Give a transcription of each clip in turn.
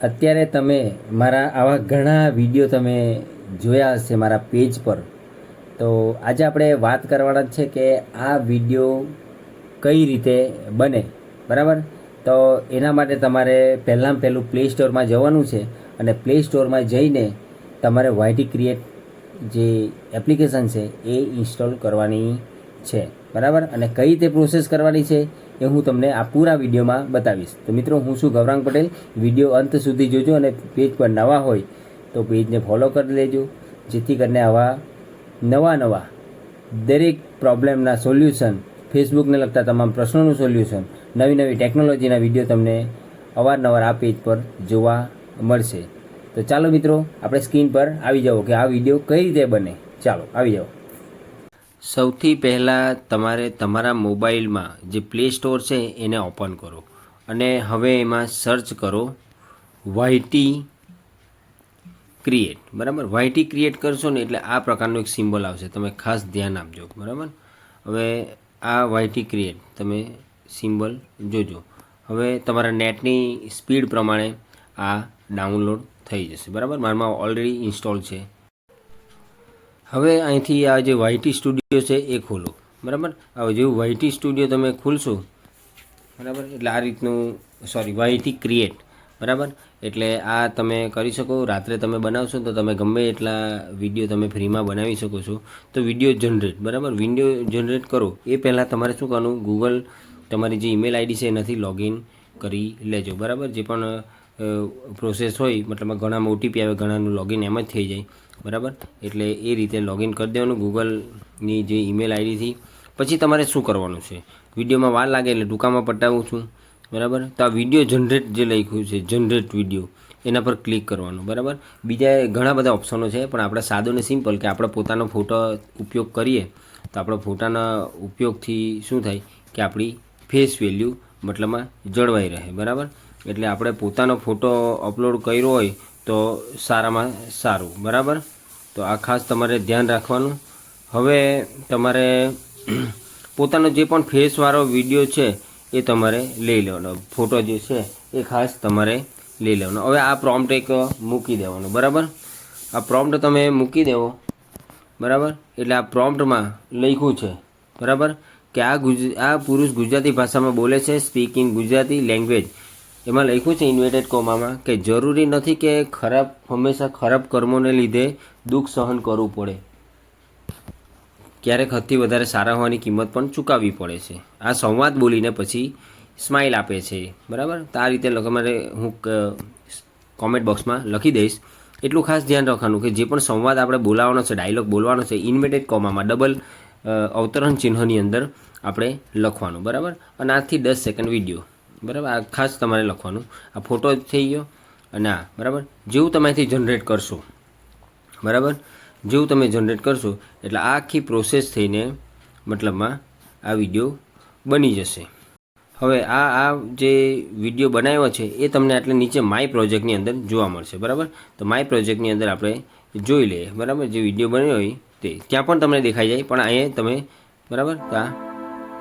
અત્યારે તમે મારા આવા ઘણા વિડીયો તમે જોયા હશે મારા પેજ પર. તો આજે આપણે વાત કરવાના છે કે આ વિડીયો કઈ રીતે બને, બરાબર? તો એના માટે તમારે પહેલું પ્લે સ્ટોરમાં જવાનું છે અને પ્લે સ્ટોરમાં જઈને તમારે વાયટી ક્રિએટ જે એપ્લિકેશન છે એ ઇન્સ્ટોલ કરવાની છે, બરાબર? અને કઈ રીતે પ્રોસેસ કરવાની છે એ હું તમને આ પૂરા વિડીયોમાં બતાવીશ. તો મિત્રો, હું છું ગૌરાંગ પટેલ. વિડીયો અંત સુધી જોજો અને પેજ પર નવા હોય તો પેજને ફોલો કરી લેજો, જેથી કરીને આવા નવા દરેક પ્રોબ્લેમના સોલ્યુશન, ફેસબુકને લગતા તમામ પ્રશ્નોનું સોલ્યુશન, નવી ટેકનોલોજીના વિડીયો તમને અવારનવાર આ પેજ પર જોવા મળશે. તો ચાલો મિત્રો, આપણે સ્ક્રીન પર આવી જાઓ કે આ વિડીયો કઈ રીતે બને. ચાલો આવી જાઓ. સૌથી પહેલાં તમારે તમારા મોબાઈલમાં જે પ્લે સ્ટોર છે એને ઓપન કરો અને હવે એમાં સર્ચ કરો વાયટી ક્રિએટ, બરાબર? વાયટી ક્રિએટ કરશો ને એટલે આ પ્રકારનો એક સિમ્બોલ આવશે, તમે ખાસ ધ્યાન આપજો, બરાબર? હવે આ વાયટી ક્રિએટ તમે સિમ્બોલ જોજો. હવે તમારા નેટની સ્પીડ પ્રમાણે આ ડાઉનલોડ થઈ જશે, બરાબર? મારામાં ઓલરેડી ઇન્સ્ટોલ છે. હવે અહીંથી આ જે વાયટી સ્ટુડિયો છે એ ખોલો, બરાબર? હવે જેવું વાયટી સ્ટુડિયો તમે ખોલશો, બરાબર, એટલે આ રીતનું, વાયટી ક્રિએટ, બરાબર? એટલે આ તમે કરી શકો. રાત્રે તમે બનાવશો તો તમે ગમે એટલા વિડીયો તમે ફ્રીમાં બનાવી શકો છો. તો વિડીયો જનરેટ, બરાબર? વિડીયો જનરેટ કરો એ પહેલાં તમારે શું કરવાનું, ગૂગલ તમારી જે ઈમેલ આઈડી છે એનાથી લોગિન કરી લેજો, બરાબર? જે પણ પ્રોસેસ હોય, મતલબ ઘણામાં ઓટીપી આવે, ઘણાનું લોગિન એમ જ થઈ જાય, બરાબર? એટલે એ રીતે લોગિન કરી દેવાનું ગૂગલની જે ઈમેલ આઈડીથી. પછી તમારે શું કરવાનું છે, વિડીયોમાં વાર લાગે એટલે ટૂંકામાં પટાવું છું, બરાબર? તો આ વિડીયો જનરેટ જે લખ્યું છે, જનરેટ વિડીયો, એના પર ક્લિક કરવાનું, બરાબર? બીજા ઘણા બધા ઓપ્શનો છે, પણ આપણે સાદો ને સિમ્પલ કે આપણે પોતાનો ફોટો ઉપયોગ કરીએ તો આપણા ફોટાના ઉપયોગથી શું થાય કે આપણી ફેસ વેલ્યુ મતલબમાં જળવાઈ રહે, બરાબર? એટલે આપણે પોતાનો ફોટો અપલોડ કર્યો હોય તો સારામાં સારું, બરાબર? તો આ ખાસ તમારે ધ્યાન રાખવાનું. હવે તમારે પોતાનો જે પણ ફેસવાળો વિડીયો છે એ તમારે લઈ લેવાનો, ફોટો જે છે એ ખાસ તમારે લઈ લેવાનો. હવે આ પ્રોમ્પ્ટ એક મૂકી દેવાનો, બરાબર? આ પ્રોમ્પ્ટ તમે મૂકી દેવો, બરાબર? એટલે આ પ્રોમ્પ્ટમાં લખ્યું છે, બરાબર, કે આ પુરુષ ગુજરાતી ભાષામાં બોલે છે, સ્પીક ઇન ગુજરાતી લેંગ્વેજ. એમાં લખ્યું છે ઇન્વેટેડ કોમામાં કે જરૂરી નથી કે હંમેશા ખરાબ કર્મોને લીધે દુઃખ સહન કરવું પડે. ક્યારેક હદથી વધારે સારા હોવાની કિંમત પણ ચૂકવવી પડે છે. આ સંવાદ બોલીને પછી સ્માઇલ આપે છે, બરાબર? તો આ રીતે તમારે હું કોમેન્ટ બોક્સમાં લખી દઈશ. એટલું ખાસ ધ્યાન રાખવાનું કે જે પણ સંવાદ આપણે બોલાવવાનો છે, ડાયલોગ બોલવાનો છે, ઇન્વેટેડ કોમામાં ડબલ અવતરણ ચિહ્નની અંદર આપણે લખવાનું, બરાબર? અને આજથી 10 સેકન્ડ વિડીયો, બરાબર? આ ખાસ તમારે લખવાનું. આ ફોટો થઈ ગયો અને આ, બરાબર? જેવું તમે અહીંથી જનરેટ કરશો, બરાબર, જેવું તમે જનરેટ કરશો એટલે આ આખી પ્રોસેસ થઈને મતલબમાં આ વિડીયો બની જશે. હવે આ જે વિડીયો બનાવ્યો છે એ તમને એટલે નીચે માય પ્રોજેક્ટની અંદર જોવા મળશે, બરાબર? તો માય પ્રોજેક્ટની અંદર આપણે જોઈ લઈએ, બરાબર? જે વિડીયો બન્યો હોય તે ત્યાં પણ તમને દેખાઈ જાય, પણ અહીંયા તમે, બરાબર,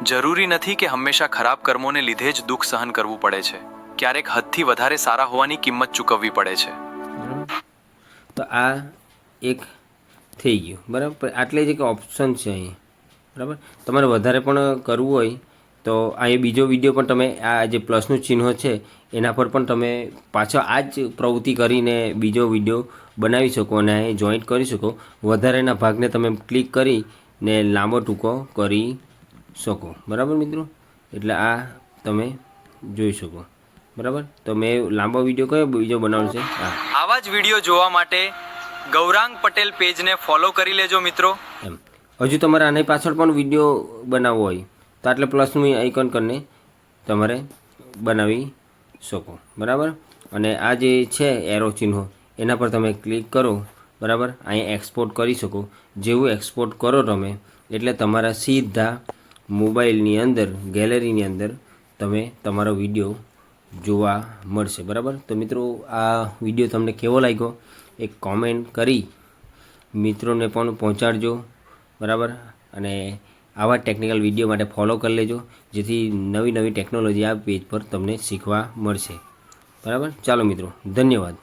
જરૂરી નથી કે હંમેશા ખરાબ કર્મોને લીધે જ દુઃખ સહન કરવું પડે છે. ક્યારેક હદથી વધારે સારા હોવાની કિંમત ચૂકવવી પડે છે. તો આ એક થઈ ગયું, બરાબર? આટલે જ એક ઓપ્શન છે અહીં, બરાબર? તમારે વધારે પણ કરવું હોય તો અહીં બીજો વિડીયો પણ તમે આ જે પ્લસનું ચિહ્ન છે એના પર પણ તમે પાછો આ જ પ્રવૃત્તિ કરીને બીજો વિડીયો બનાવી શકો અને અહીં જોઈન્ટ કરી શકો. વધારેના ભાગને તમે ક્લિક કરીને લાંબો ટૂંકો કરી શકો, બરાબર મિત્રો? એટલે આ તમે જોઈ શકો, બરાબર? તો મેં લાંબો વિડીયો કયો બીજો બનાવ્યો છે, આવા જ વિડીયો જોવા માટે ગૌરાંગ પટેલ પેજને ફોલો કરી લેજો મિત્રો. એમ હજુ તમારે આની પાછળ પણ વિડીયો બનાવવો હોય તો એટલે પ્લસનું આઇકન કરીને તમારે બનાવી શકો, બરાબર? અને આ જે છે એરો ચિહ્નો એના પર તમે ક્લિક કરો, બરાબર? અહીં એક્સપોર્ટ કરી શકો. જેવું એક્સપોર્ટ કરો તમે એટલે તમારા સીધા મોબાઈલની અંદર ગેલેરીની અંદર તમે તમારો વિડીયો જોવા મળશે, બરાબર? તો મિત્રો, આ વિડીયો તમને કેવો લાગ્યો એક કોમેન્ટ કરી મિત્રોને પણ પહોંચાડજો, બરાબર? અને આવા ટેકનિકલ વિડીયો માટે ફોલો કરી લેજો, જેથી નવી ટેકનોલોજી આ પેજ પર તમને શીખવા મળશે. બરાબર. ચાલો મિત્રો, ધન્યવાદ.